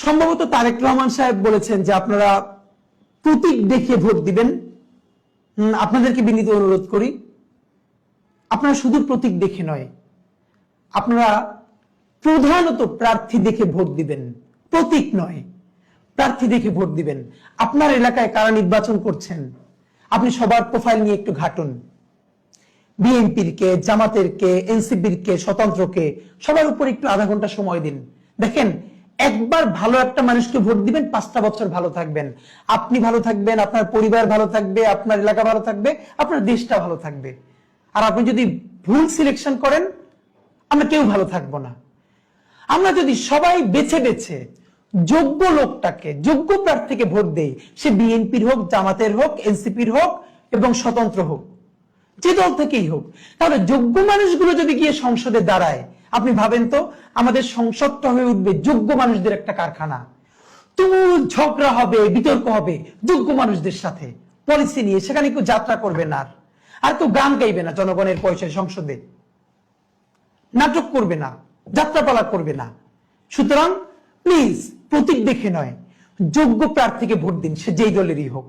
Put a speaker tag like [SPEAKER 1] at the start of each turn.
[SPEAKER 1] সম্ভবত তারেক রহমান সাহেব বলেছেন যে আপনারা প্রতীক দেখে ভোট দিবেন। আপনাদেরকে বিনীত অনুরোধ করি, আপনারা শুধু প্রতীক দেখে নয়, আপনারা প্রধানত প্রার্থী দেখে ভোট দিবেন, প্রতীক নয়, প্রার্থী দেখে ভোট দিবেন। আপনার এলাকায় কারা নির্বাচন করছেন আপনি সবার প্রোফাইল নিয়ে একটু ঘাটুন। বিএনপির কে, জামাতের কে, এনসিপির কে, স্বতন্ত্রকে, সবার উপর একটু আধা ঘন্টা সময় দিন। দেখেন, একবার ভালো একটা মানুষকে ভোট দিবেন, 5টা বছর ভালো থাকবেন। আপনি ভালো থাকবেন, আপনার পরিবার ভালো থাকবে, আপনার এলাকা ভালো থাকবে, আপনার দেশটা ভালো থাকবে। আর আপনি যদি ভুল সিলেকশন করেন, আমরা কেউ ভালো থাকবো না। আমরা যদি সবাই বেছে বেছে যোগ্য লোকটাকে, যোগ্য প্রার্থীকে ভোট দেই, সে বিএনপির হোক, জামাতের হোক, এনসিপির হোক এবং স্বতন্ত্র হোক, যে দল থেকেই হোক, তাহলে যোগ্য মানুষগুলো যদি গিয়ে সংসদে দাঁড়ায়, আপনি ভাবেন তো আমাদের সংসদটা হয়ে উঠবে যোগ্য মানুষদের একটা কারখানা। তুমুল ঝগড়া হবে, বিতর্ক হবে যোগ্য মানুষদের সাথে পলিসি নিয়ে। সেখানে কেউ যাত্রা করবে না, আর কেউ গান গাইবে না জনগণের পয়সায়, সংসদে নাটক করবে না, যাত্রাপালা করবে না। সুতরাং প্লিজ প্রতীক দেখে নয়, যোগ্য প্রার্থীকে ভোট দিন, সে যেই দলেরই হোক।